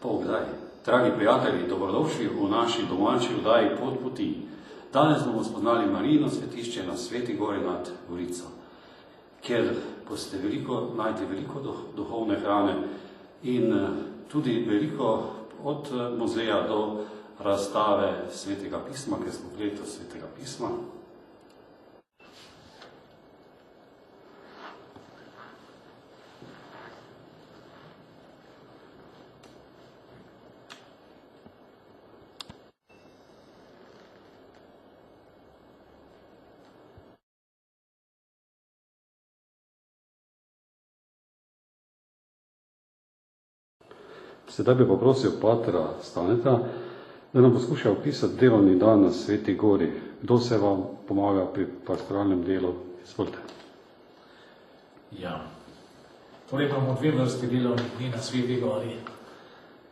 Bog daj. Dragi prijatelji, dobrodošli v naši domači oddaji Pot poti. Danes bomo spoznali Marijino svetišče na Sveti gori nad Gorico, kjer boste najti veliko duhovne hrane in tudi veliko od muzeja do razstave Svetega pisma, ker smo v letu Svetega pisma. Sedaj bi poprosil patra Staneta, da nam poskuša opisati delovni dan na Sveti gori. Kdo se vam pomaga pri pastoralnem delu? Izvolite. Ja, torej imamo dve vrsti delovnih dni na Sveti gori.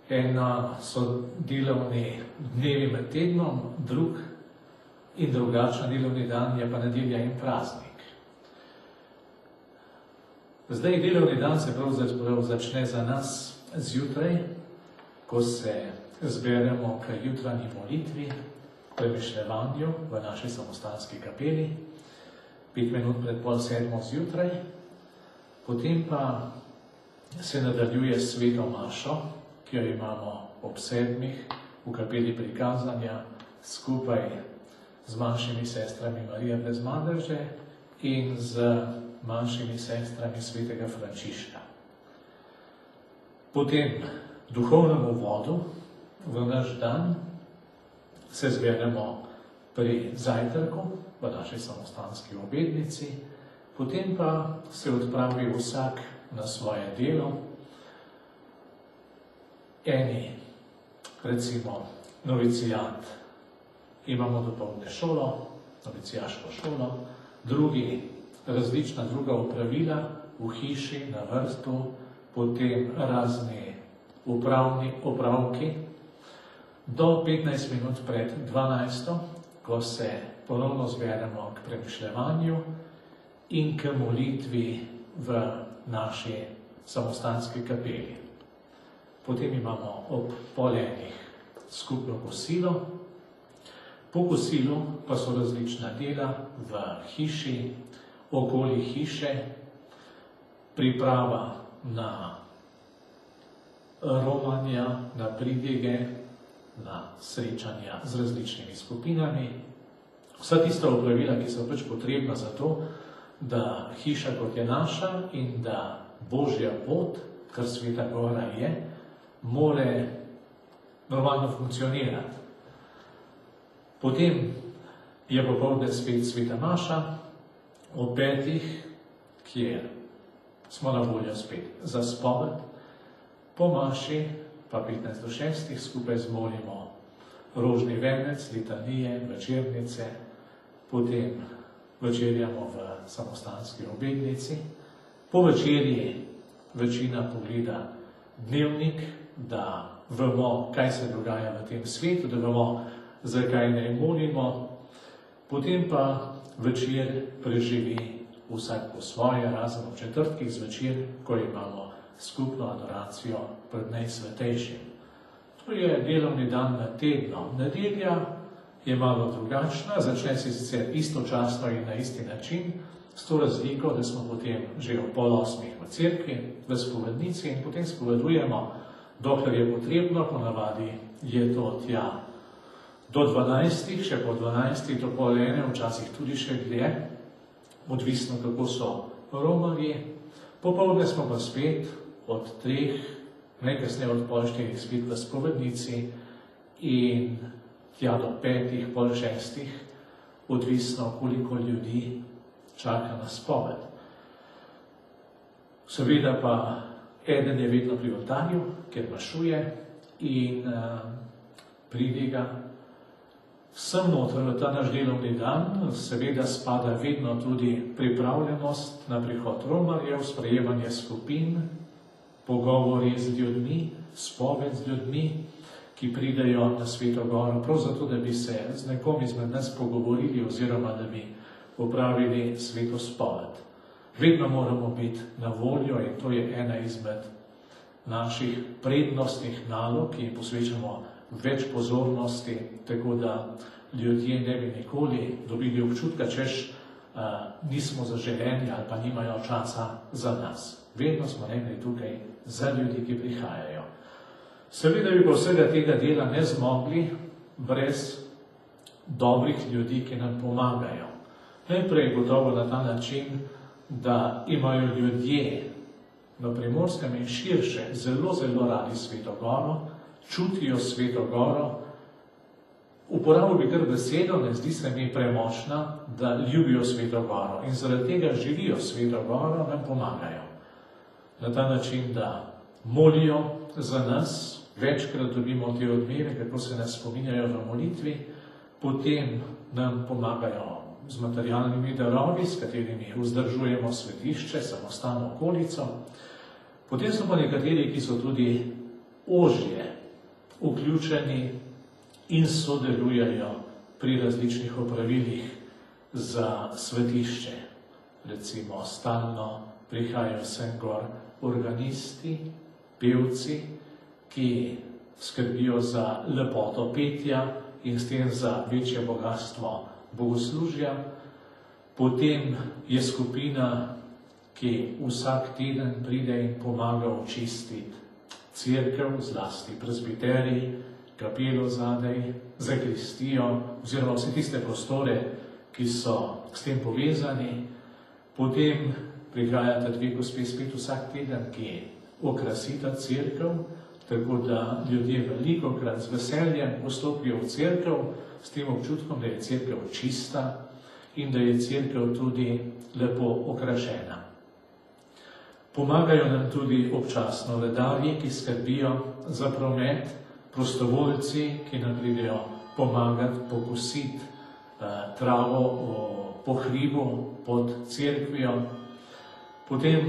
Ena so delovni dnevi med tednom, drug in drugačen delovni dan je pa nedelja in praznik. Zdaj delovni dan se pravzaprav začne za nas zjutraj, ko se zberemo k jutranji molitvi, premišljevanju v naši samostanski kapeli, 5 minut pred 6:30 zjutraj, potem pa se nadaljuje s sveto mašo, ki jo imamo ob 7 v kapeli prikazanja skupaj z manjšimi sestrami Marije brez madeže in z manjšimi sestrami svetega Frančiška. Potem duhovnemu vodu v naš dan se zberemo pri zajtrku v naši samostanski obednici, potem pa se odpravi vsak na svoje delo. Eni, recimo novicijat, imamo dopoldne šolo, novicijaško šolo, drugi različna druga opravila v hiši, na vrtu, potem razni opravki, do 15 minut pred 12, ko se ponovno zberemo k premišljevanju in k molitvi v naši samostanski kapeli. Potem imamo ob 12 skupno kosilo, po kosilu pa so različna dela v hiši, okoli hiše, priprava na romanja, na pridige, na srečanja z različnimi skupinami. Vsa tista opravila, ki so pač potrebna za to, da hiša kot je naša in da Božja pot, kar Sveta gora je, more normalno funkcionirati. Potem je popoldne spet sveta maša, ob 5, kjer smo na voljo spet za spoved, po maši pa 15 do 6 skupaj zmolimo rožni venec, litanije, večernice, potem večerjamo v samostanski obednici. Po večerji večina pogleda dnevnik, da vemo, kaj se dogaja v tem svetu, da vemo, zakaj ne molimo. Potem pa večer preživi vsak po svoje, razen ob četrtkih zvečer, ko imamo skupno adoracijo pred Najsvetejšim. To je delovni dan na tedno. Nedelja je malo drugačna, začne se sicer istočasno in na isti način, s to razliko, da smo potem že ob 7:30 v cerkvi, v spovednici in potem spovedujemo, dokler je potrebno, ponavadi je to tja do 12, še po 12, do 12:30, včasih tudi še dlje, odvisno kako so romarji. Popoldne smo pa spet od 3, najkasneje od 5:30 spet v spovednici in tja do 5, pol 6, odvisno koliko ljudi čaka na spoved. Seveda pa eden je vedno pri oltarju, kjer mašuje in pridiga. Sem noter v ta naš delovni dan, seveda spada vedno tudi pripravljenost na prihod romarjev, sprejemanje skupin, pogovori z ljudmi, spoved z ljudmi, ki pridejo na Sveto goro, prav zato, da bi se z nekom izmed nas pogovorili oziroma da bi opravili sveto spoved. Vedno moramo biti na voljo in to je ena izmed naših prednostnih nalog, ki jim posvečamo več pozornosti, tako da ljudje ne bi nikoli dobili občutka, češ nismo zaželeni ali pa nimajo časa za nas. Vedno smo nekaj tukaj za ljudi, ki prihajajo. Seveda bi pa vsega tega dela ne zmogli brez dobrih ljudi, ki nam pomagajo. Najprej gotovo na ta način, da imajo ljudje na Primorskem in širše zelo, zelo radi Sveto Goro, čutijo Sveto Goro. Uporabil bi kar besedo, ne zdi se mi premočna, da ljubijo Sveto Goro in zaradi tega živijo Sveto Goro, nam pomagajo. Na ta način, da molijo za nas, večkrat dobimo te odmeve, kako se nas spominjajo v molitvi, potem nam pomagajo z materialnimi darovi, s katerimi vzdržujemo svetišče, samostalno okolico. Potem so pa nekateri, ki so tudi ožje vključeni in sodelujejo pri različnih opravilih za svetišče. Recimo stalno prihajajo sem gor organisti, pevci, ki skrbijo za lepoto petja in s tem za večje bogatstvo bogoslužja. Potem je skupina, ki vsak teden pride in pomaga očistiti cerkev, zlasti prezbiterij, kapelo zadaj, zakristijo, oziroma vse tiste prostore, ki so s tem povezani. Potem prihajata dve gospe spet vsak teden, ki okrasita cerkev, tako da ljudje velikokrat z veseljem vstopijo v cerkev, s tem občutkom, da je cerkev čista in da je cerkev tudi lepo okrašena. Pomagajo nam tudi občasno redarji, ki skrbijo za promet, prostovoljci, ki nam pridejo pomagati pokositi travo po hribu pod cerkvijo. Potem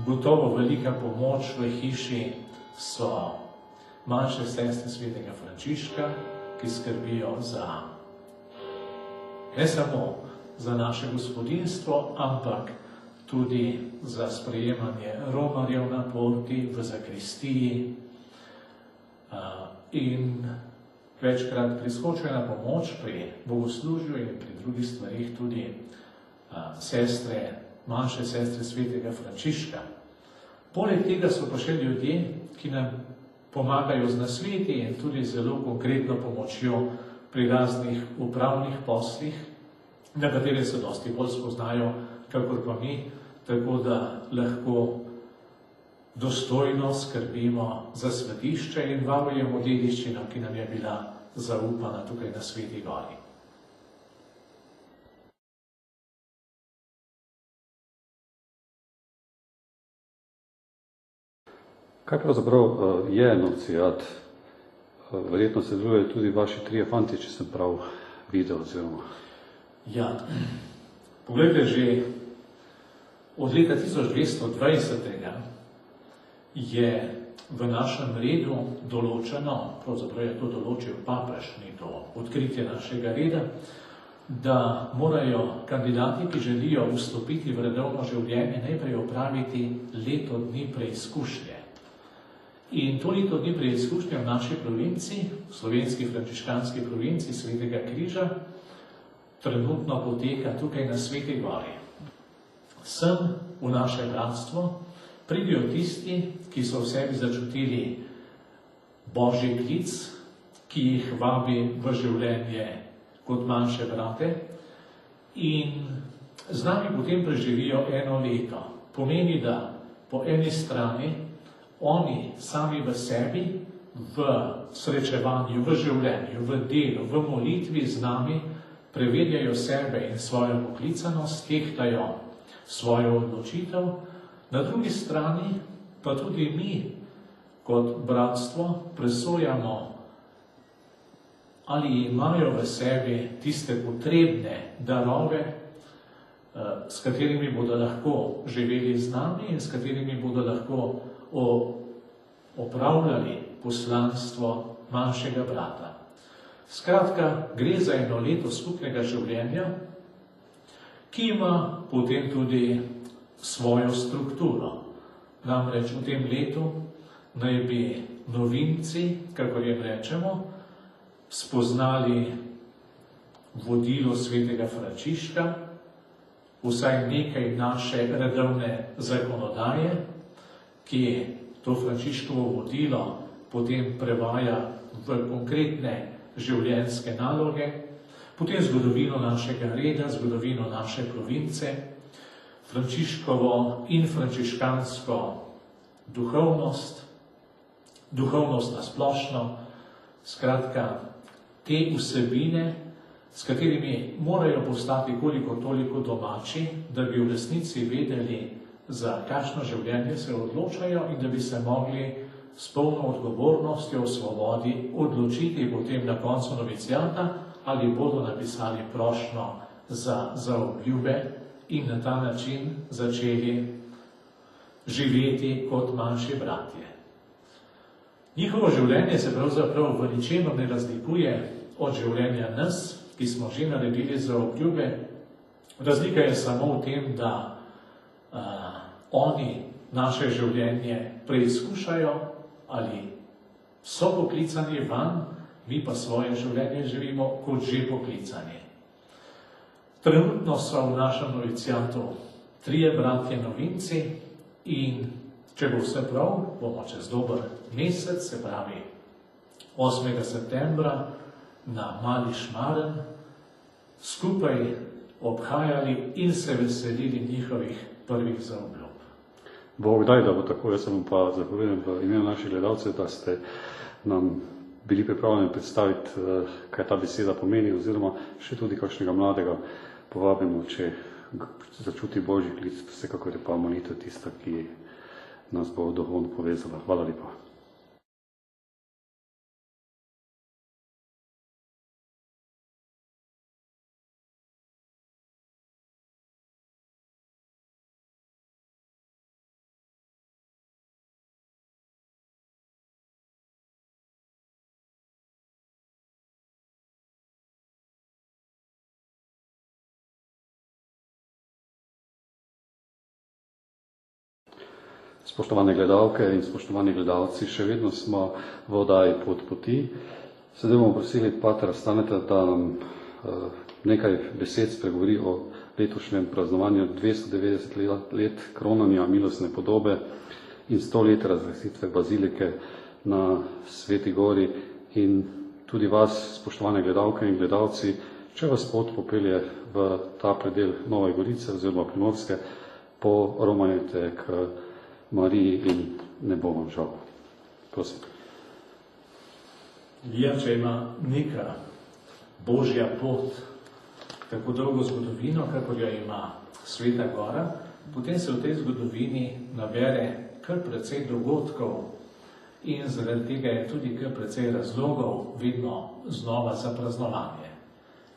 gotovo velika pomoč v hiši so manjše sestre svetega Frančiška, ki skrbijo ne samo za naše gospodinstvo, ampak tudi za sprejemanje romarjev na porti, v zakristiji in večkrat priskočijo na pomoč pri bogoslužju in pri drugih stvarih tudi manjše sestre svetega Frančiška. Poleg tega so pa še ljudje, ki nam pomagajo z nasveti in tudi zelo konkretno pomočjo pri raznih upravnih poslih, na katere se dosti bolj spoznajo, kakor pa mi, tako da lahko dostojno skrbimo za svetišče in varujemo dediščino, ki nam je bila zaupana tukaj na Sveti Gori. Kaj pravzaprav je novciat? Verjetno se drugajo tudi vaši trije fanti, če sem prav videl oziroma. Ja, poglejte, že od leta 1220. je v našem redu določeno, pravzaprav je to določil papež, ni to odkritje našega reda, da morajo kandidati, ki želijo vstopiti v redovno življenje, najprej opraviti leto dni preizkušnje. In to leto dni preizkušnje v naši provinci, slovenski frančiškanski provinci Svetega Križa, trenutno poteka tukaj na Sveti Gori. Sem v naše bratstvo pridijo tisti, ki so v sebi začutili Božji klic, ki jih vabi v življenje kot manjše brate in z nami potem preživijo eno leto. Pomeni, da po eni strani oni sami v sebi, v srečevanju, v življenju, v delu, v molitvi z nami preverjajo sebe in svojo poklicanost, tehtajo svojo odločitev, na drugi strani pa tudi mi kot bratstvo presojamo, ali imajo v sebi tiste potrebne darove, s katerimi bodo lahko živeli z nami in s katerimi bodo lahko opravljali poslanstvo manjšega brata. Skratka, gre za eno leto skupnega življenja, ki ima potem tudi svojo strukturo. Namreč v tem letu naj bi novinci, kako jim rečemo, spoznali vodilo svetega Frančiška, vsaj nekaj naše redovne zakonodaje, ki to Frančiškovo vodilo potem prevaja v konkretne življenjske naloge, potem zgodovino našega reda, zgodovino naše province, Frančiškovo in frančiškansko duhovnost, duhovnost na splošno, skratka, te vsebine, s katerimi morajo postati koliko toliko domači, da bi v resnici vedeli, za kakšno življenje se odločajo in da bi se mogli s polno odgovornostjo v svobodi odločiti potem na koncu novicijata, ali bodo napisali prošnjo za obljube in na ta način začeli živeti kot manjši bratje. Njihovo življenje se pravzaprav v ničemer ne razlikuje od življenja nas, ki smo že naredili za obljube. Razlika je samo v tem, da oni naše življenje preizkušajo ali so poklicani van, mi pa svoje življenje živimo kot že poklicani. Trenutno so v našem novicijatu 3 bratje novinci in če bo vse prav, bomo čez dober mesec, se pravi 8. septembra, na Mali Šmaren, skupaj obhajali in se veselili njihovih prvih zaobljub. Bog daj, da bo tako. Jaz sem pa zahvaljujem v imenu naših gledalcev, da ste nam bili pripravljeni predstaviti, kaj ta beseda pomeni, oziroma še tudi kakšnega mladega povabimo, če začuti Božji klic, vsekakor je pa molitev tista, ki nas bo duhovno povezala. Hvala lepa. Spoštovane gledalke in spoštovani gledalci, še vedno smo v oddaji Pot poti. Sedaj bomo prosili patera Staneta, da nam nekaj besed spregovori o letošnjem praznovanju 290 let kronanja milostne podobe in 100 let razglasitve bazilike na Sveti gori, in tudi vas, spoštovane gledalke in gledalci, če vas pot popelje v ta predel Nove Gorice oziroma Primorske, poromanjujte k Mariji in ne bo vam žal. Prosim. Ja, če ima neka Božja pot tako dolgo zgodovino, kako jo ima Sveta Gora, potem se v tej zgodovini nabere kar precej dogodkov in zaradi tega je tudi kar precej razlogov vedno znova za praznovanje.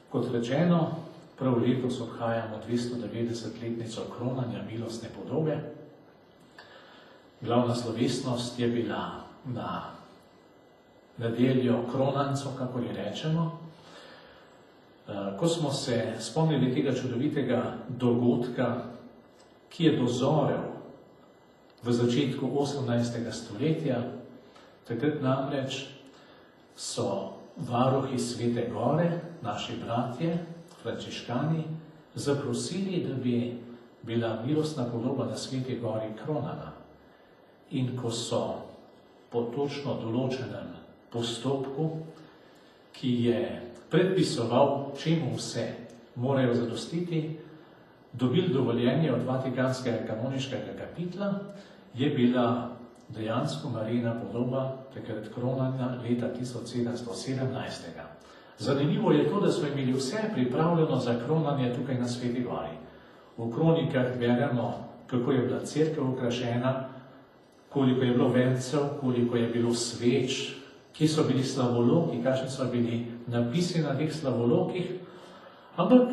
Kot rečeno, prav letos obhajamo 290-letnico kronanja milostne podobe. Glavna slovesnost je bila na nedeljo kronanco, kako ji rečemo. Ko smo se spomnili tega čudovitega dogodka, ki je dozorel v začetku 18. stoletja, takrat namreč so varuhi Svete Gore, naši bratje, frančiškani, zaprosili, da bi bila milostna podoba na Sveti Gori kronana. In ko so po točno določenem postopku, ki je predpisoval, čemu vse morajo zadostiti, dobili dovoljenje od Vatikanskega kanoniškega kapitla, je bila dejansko Marijina podoba takrat kronana leta 1717. Zanimivo je to, da smo imeli vse pripravljeno za kronanje tukaj na Sveti Gori. V kronikah beremo, kako je bila cerkev okrašena, koliko je bilo vencev, koliko je bilo sveč, ki so bili slavoloki, kakšni so bili napisi na teh slavolokih, ampak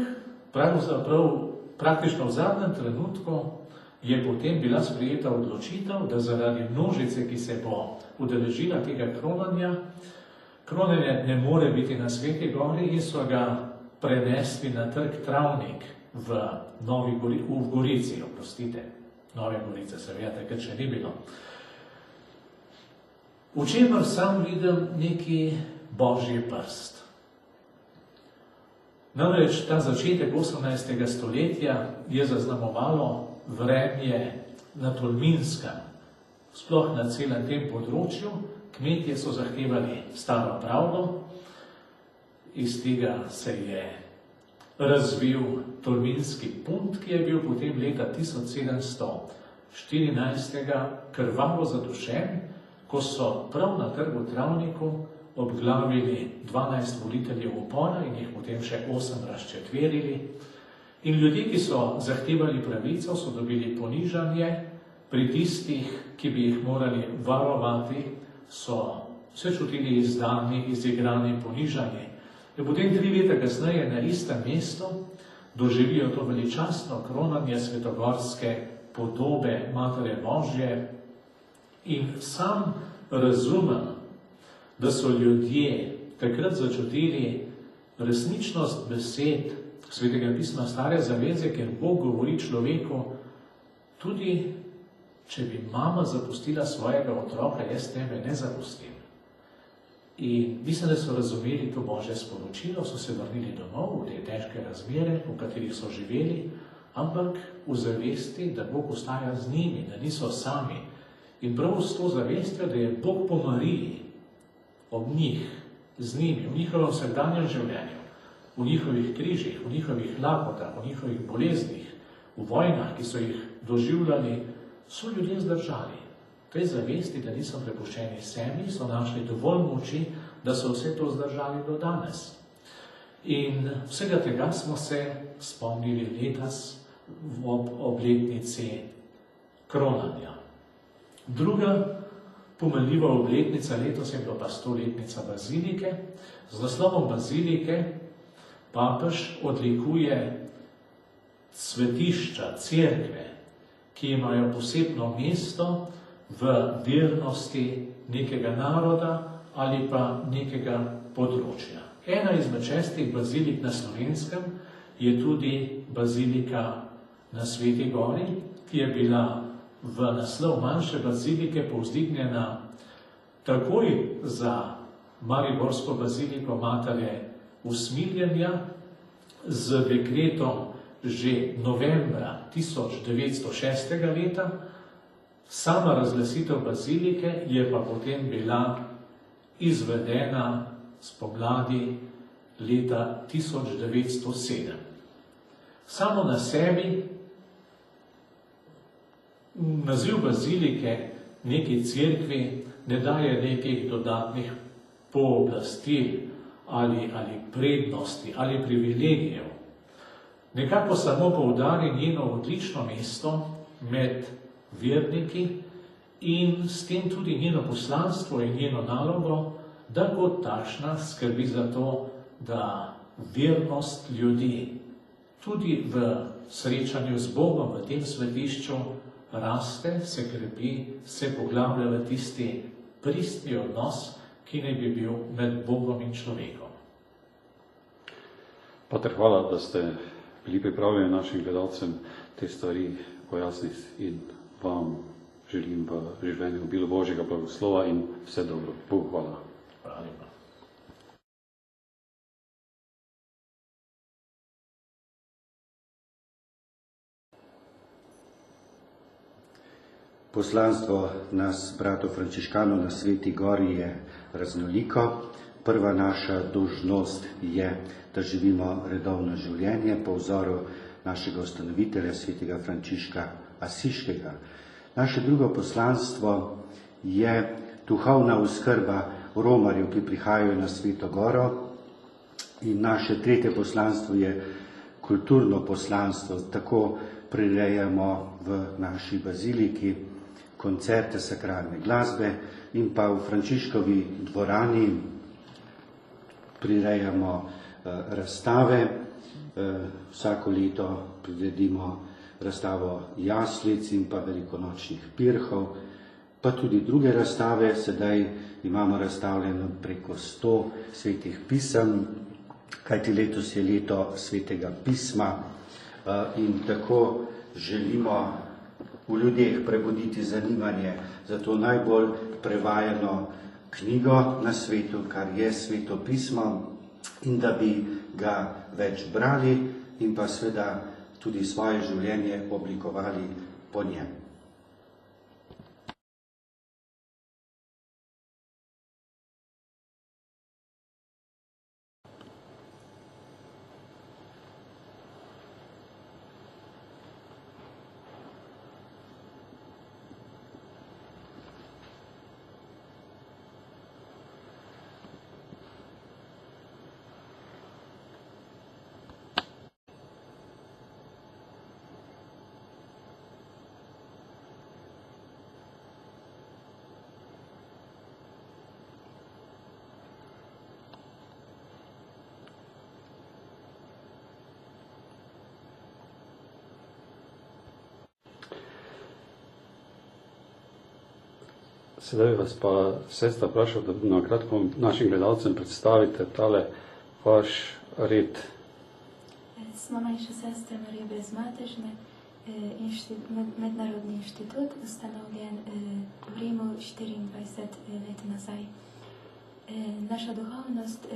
praktično v zadnjem trenutku je potem bila sprejeta odločitev, da zaradi množice, ki se bo udeležila tega kronanja, kronanje ne more biti na Sveti Gori in so ga prenesli na trg Travnik v Gorici, Nove Gorice, seveda, takrat še ni bilo. v čemer sam vidim neki božji prst. Namreč ta začetek 18. stoletja je zaznamovalo vremje na Tolminskem, sploh na celem tem področju. Kmetje so zahtevali staro pravdo, iz tega se je razvil Tolminski punt, ki je bil potem leta 1714 krvavo zadušen, ko so prav na Trgu Travniku obglavili 12 voditeljev upora in jih potem še 8 razčetverili. In ljudje, ki so zahtevali pravico, so dobili ponižanje, pri tistih, ki bi jih morali varovati, so se čutili izdani, izigrani, ponižani. In potem 3 leta kasneje na istem mestu doživijo to veličastno kronanje svetogorske podobe Matere Božje in sam razumem, da so ljudje takrat začutili resničnost besed Svetega pisma Stare zaveze, ker Bog govori človeku, tudi če bi mama zapustila svojega otroka, jaz tebe ne zapustim. In mislim, da so razumeli to Božje sporočilo, so se vrnili domov v te težke razmere, v katerih so živeli, ampak v zavesti, da Bog ostaja z njimi, da niso sami. In prav s to zavestjo, da je Bog po Mariji ob njih, z njimi, v njihovem vsakdanjem življenju, v njihovih križih, v njihovih lakotah, v njihovih boleznih, v vojnah, ki so jih doživljali, so ljudje zdržali. Tej zavesti, da niso prepuščeni sebi, so našli dovolj moči, da so vse to zdržali do danes. In vsega tega smo se spomnili letos ob obletnici kronanja. Druga pomenljiva obletnica letos je bila pa 100-letnica bazilike. Z naslovom bazilike papež odlikuje svetišča, cerkve, ki imajo posebno mesto v vernosti nekega naroda ali pa nekega področja. Ena izmed 6 bazilik na Slovenskem je tudi bazilika na Sveti Gori, ki je bila v naslov manjše bazilike povzdignjena takoj za mariborsko baziliko Matere usmiljenja z dekretom že novembra 1906. leta. Sama razglasitev bazilike je pa potem bila izvedena spomladi leta 1907. Samo na sebi naziv bazilike neki cerkvi ne daje nekih dodatnih pooblastil ali prednosti ali privilegijev. Nekako samo poudari njeno odlično mesto med verniki in s tem tudi njeno poslanstvo in njeno nalogo, da kot takšna skrbi za to, da vernost ljudi tudi v srečanju z Bogom v tem svetišču raste, se krepi, se poglablja v tisti pristni odnos, ki naj bi bil med Bogom in človekom. Pater, hvala, da ste bili pripravljeni našim gledalcem te stvari pojasniti in vam želim v življenju obilo Božjega blagoslova in vse dobro. Bogu hvala. Hvala lepa. Poslanstvo nas, bratov frančiškanov na Sveti Gori, je raznoliko. Prva naša dolžnost je, da živimo redovno življenje po vzoru našega ustanovitelja, svetega Frančiška Asiškega. Naše drugo poslanstvo je duhovna oskrba romarjev, ki prihajajo na Sveto Goro. In naše tretje poslanstvo je kulturno poslanstvo. Tako prirejamo v naši baziliki koncerte sakralne glasbe in pa v Frančiškovi dvorani prirejamo razstave. Vsako leto priredimo razstavo jaslic in pa velikonočnih pirhov, pa tudi druge razstave. Sedaj imamo razstavljeno preko 100 svetih pisem, kajti letos je leto svetega pisma in tako želimo v ljudeh prebuditi zanimanje za to najbolj prevajano knjigo na svetu, kar je Sveto pismo, in da bi ga več brali in pa seveda tudi svoje življenje oblikovali po njem. Sedaj vas pa sestra vprašal, da na kratko našim gledalcem predstavite tale vaš red. Smo naša sestra Marija Brezmatežne, mednarodni inštitut, ustanovljen v Rimu 24 let nazaj. Naša duhovnost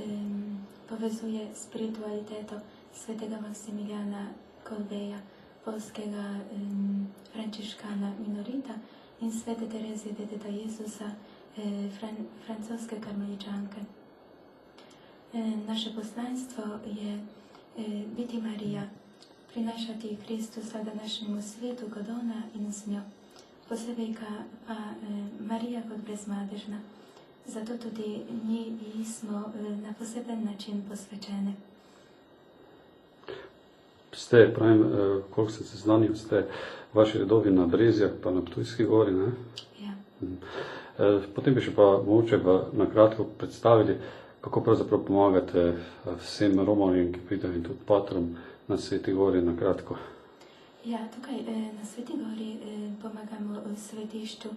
povezuje spiritualiteto svetega Maksimilijana Kolbeja, polskega frančiškana minorita, in svete Terezije Deteta Jezusa, francoske karmeličanke. Naše poslanstvo je biti Marija, prinašati Kristusa današnjemu svijetu kot ona in z njo, posebej pa Marija kot brezmadežna. Zato tudi njih smo na poseben način posvečene. Ste, pravim, koliko ste seznanili, ste vaši redovi na Brezjah pa na Ptujski gori, ne? Ja. Potem bi še pa mogoče na kratko predstavili, kako pravzaprav pomagate vsem Romovim, ki pridejo, in tudi patrom na Sveti gori, na kratko. Ja, tukaj na Sveti gori pomagamo v svetišču,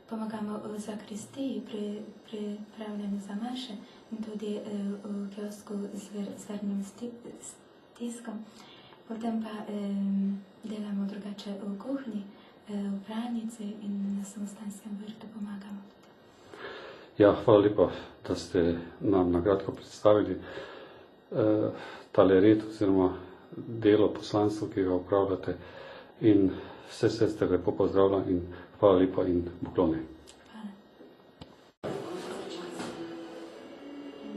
pomagamo v zakristiji pri pripravljanju za maše in tudi v kiosku z zvernim stiskom. Potem pa delamo drugače v kuhinji, v pralnici in na samostanskem vrtu pomagamo. Ja, hvala lepa, da ste nam na kratko predstavili tale red oziroma delo, poslanstvo, ki ga upravljate, in vse sestre lepo pozdravljam in hvala lepa in pokloni. Hvala.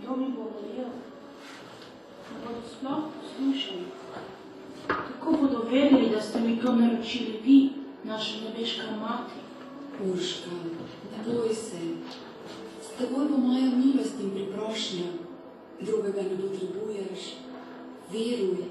Kdo mi govorijo, da bodo sploh poslušali. Kako bodo vedeli, da ste mi to naročili vi, naša nebeška mati? Urška, ne boj se. S teboj bo moja milost in priprošnja. Drugega ne potrebuješ. Veruj.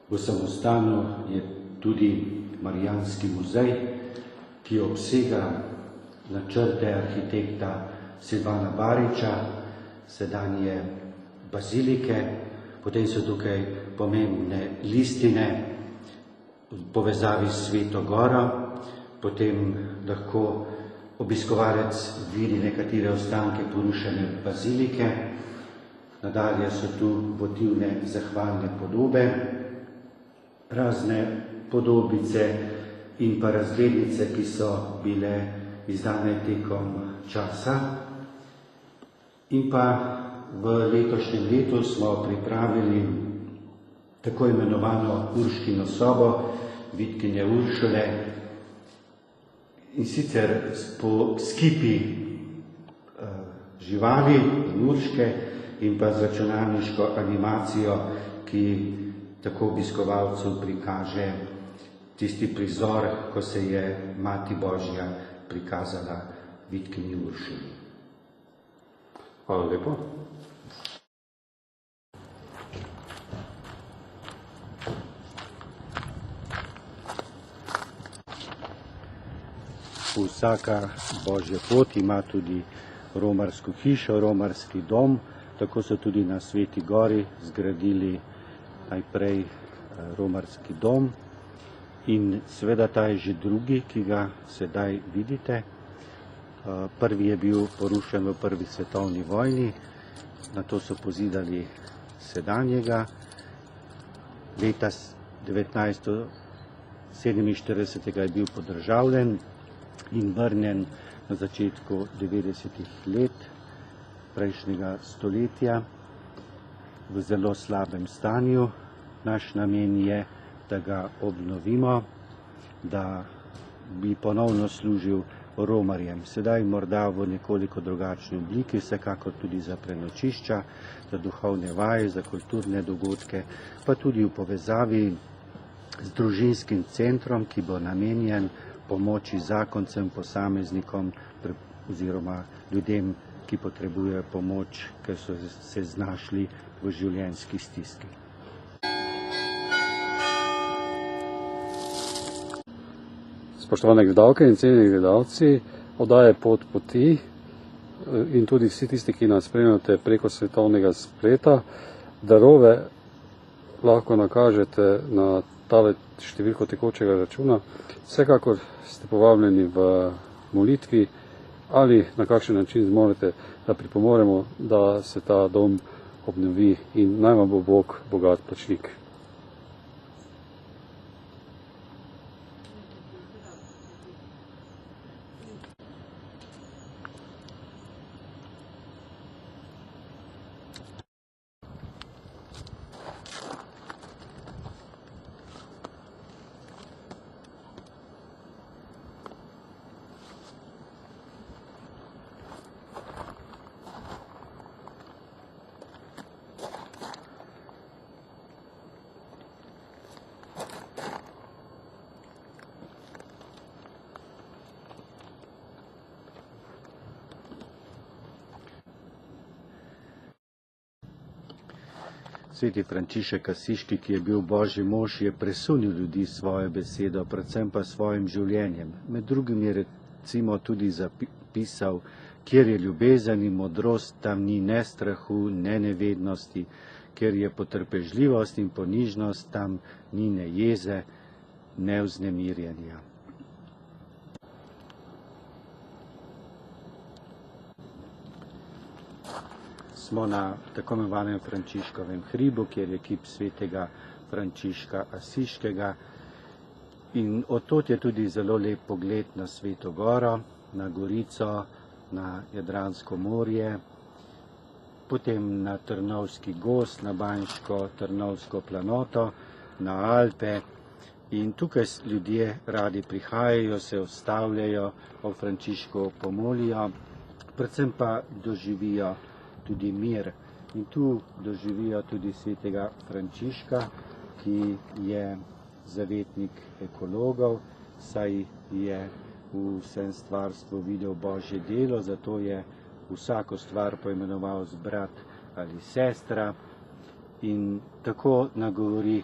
V samostanu je tudi Marijanski muzej, ki obsega načrte arhitekta Silvana Bariča, sedanje bazilike, potem so tukaj pomembne listine v povezavi s Sveto goro, potem lahko obiskovalec vidi nekatere ostanke porušene bazilike, nadalje so tu votivne zahvalne podobe razne podobice in pa razglednice, ki so bile izdane tekom časa. In pa v letošnjem letu smo pripravili tako imenovano Urškino sobo Vitkinje Uršule, in sicer po skipi živali Urške in pa z računalniško animacijo, ki tako obiskovalcu prikaže tisti prizor, ko se je Mati Božja prikazala Vitkinji Uršuli. Hvala lepo. Vsaka Božja pot ima tudi romarsko hišo, romarski dom, tako so tudi na Sveti Gori zgradili najprej romarski dom in seveda ta je že drugi, ki ga sedaj vidite. Prvi je bil porušen v prvi svetovni vojni, nato so pozidali sedanjega. Leta 1947 je bil podržavljen in vrnjen na začetku 90-ih let prejšnjega stoletja v zelo slabem stanju. Naš namen je, da ga obnovimo, da bi ponovno služil romarjem. Sedaj morda v nekoliko drugačni obliki, vsekakor tudi za prenočišča, za duhovne vaje, za kulturne dogodke, pa tudi v povezavi z družinskim centrom, ki bo namenjen pomoči zakoncem, posameznikom oziroma ljudem, ki potrebujejo pomoč, ker so se znašli v življenjski stiski. Spoštovane gledalke in cenjeni gledalci, oddaje Pot poti in tudi vsi tisti, ki nas spremljate preko svetovnega spleta, darove lahko nakažete na tale številko tekočega računa. Vsekakor ste povabljeni v molitvi ali na kakšen način zmorete, da pripomoremo, da se ta dom obnovi in naj vam bo Bog bogat plačnik. Sveti Frančišek Asiški, ki je bil Božji mož, je presunil ljudi svojo besedo, predvsem pa svojim življenjem. Med drugim je recimo tudi zapisal, kjer je ljubezen in modrost, tam ni ne strahu, ne nevednosti, kjer je potrpežljivost in ponižnost, tam ni ne jeze, ne vznemirjenja. Smo na tako imenovanem Frančiškovem hribu, kjer je kip svetega Frančiška Asiškega. In odtod je tudi zelo lep pogled na Sveto Goro, na Gorico, na Jadransko morje, potem na Trnovski gozd, na Banjsko-Trnovsko planoto, na Alpe. In tukaj ljudje radi prihajajo, se ustavljajo, o Frančišku pomolijo, predvsem pa doživijo tudi mir. In tu doživijo tudi svetega Frančiška, ki je zavetnik ekologov, saj je v vsem stvarstvu videl Božje delo, zato je vsako stvar poimenoval z brat ali sestra in tako nagovori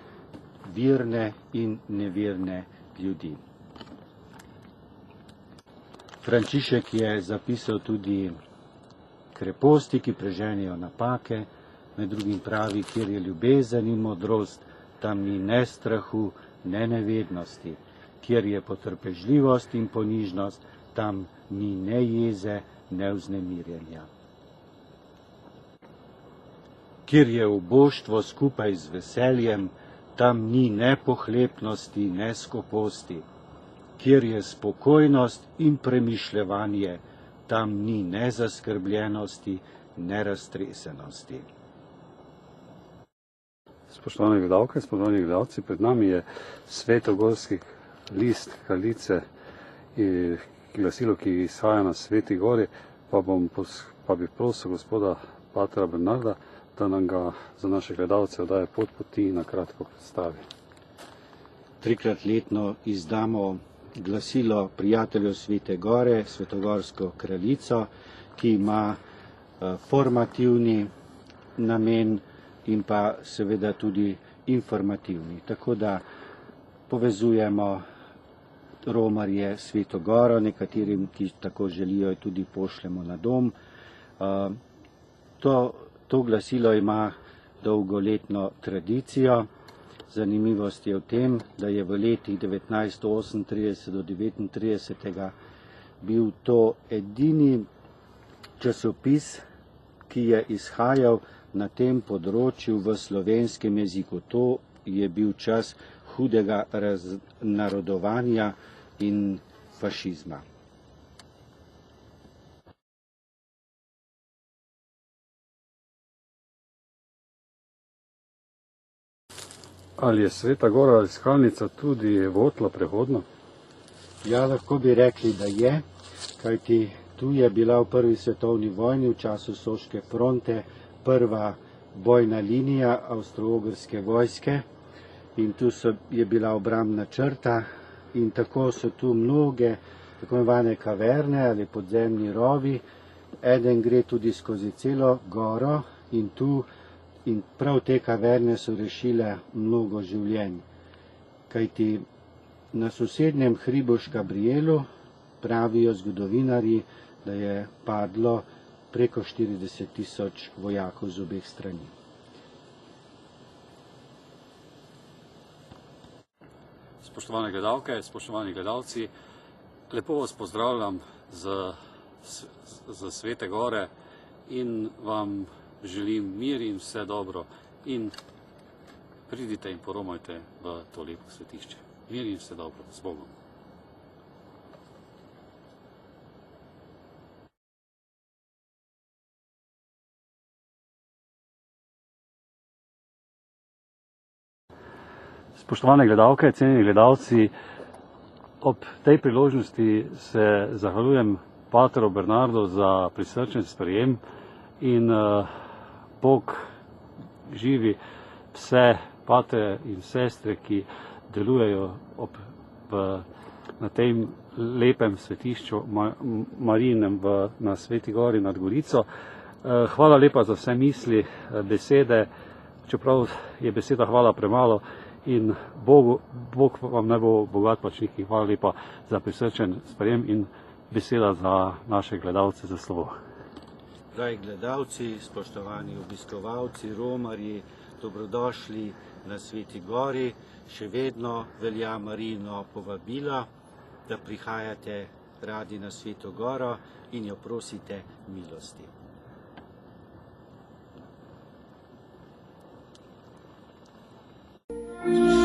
verne in neverne ljudi. Frančišek je zapisal tudi kreposti, ki preženejo napake, med drugim pravi, kjer je ljubezen in modrost, tam ni ne strahu, ne nevednosti, kjer je potrpežljivost in ponižnost, tam ni ne jeze, ne vznemirjenja. Kjer je uboštvo skupaj z veseljem, tam ni ne pohlepnosti, ne skoposti. Kjer je spokojnost in premišljevanje, tam ni ne zaskrbljenosti, ne raztresenosti. Spoštovane gledalke, spoštovani gledalci, pred nami je svetogorski list kraljice, glasilo, ki izhaja na Sveti gori, pa bi prosil gospoda patra Bernarda, da nam ga za naše gledalce oddaje Pot poti na kratko predstavi. 3-krat letno izdamo glasilo prijateljev Svete gore, svetogorsko kraljico, ki ima formativni namen in pa seveda tudi informativni. Tako da povezujemo romarje Sveto goro, nekaterim, ki tako želijo, tudi pošljemo na dom. To glasilo ima dolgoletno tradicijo. Zanimivost je v tem, da je v letih 1938 do 1939 bil to edini časopis, ki je izhajal na tem področju v slovenskem jeziku. To je bil čas hudega narodovanja in fašizma. Ali je Sveta gora ali skalnica tudi votla prehodna? Ja, lahko bi rekli, da je, kajti tu je bila v prvi svetovni vojni v času Soške fronte prva bojna linija avstro-ogrske vojske in tu je bila obrambna črta in tako so tu mnoge tako imenovane kaverne ali podzemni rovi. Eden gre tudi skozi celo goro in prav te kaverne so rešile mnogo življenj. Kajti na sosednjem hribu Škabrielu pravijo zgodovinarji, da je padlo preko 40.000 vojakov z obeh strani. Spoštovane gledalke, spoštovani gledalci, lepo vas pozdravljam z Svete gore in vam želim mir in vse dobro in pridite in poromajte v to lepo svetišče. Mir in vse dobro, z Bogom. Spoštovane gledalke, cenjeni gledalci, ob tej priložnosti se zahvaljujem patru Bernardu za prisrčen sprejem in Bog živi vse patre in sestre, ki delujejo na tem lepem svetišču Marijinem na Sveti gori nad Gorico. Hvala lepa za vse misli, besede, čeprav je beseda hvala premalo, in Bog vam naj bo bogat plačnik. Hvala lepa za prisrčen sprejem in beseda za naše gledalce za slovo. Dragi gledalci, spoštovani obiskovalci, romarji, dobrodošli na Sveti gori. Še vedno velja Marijino povabilo, da prihajate radi na Sveto goro in jo prosite milosti. Thank you.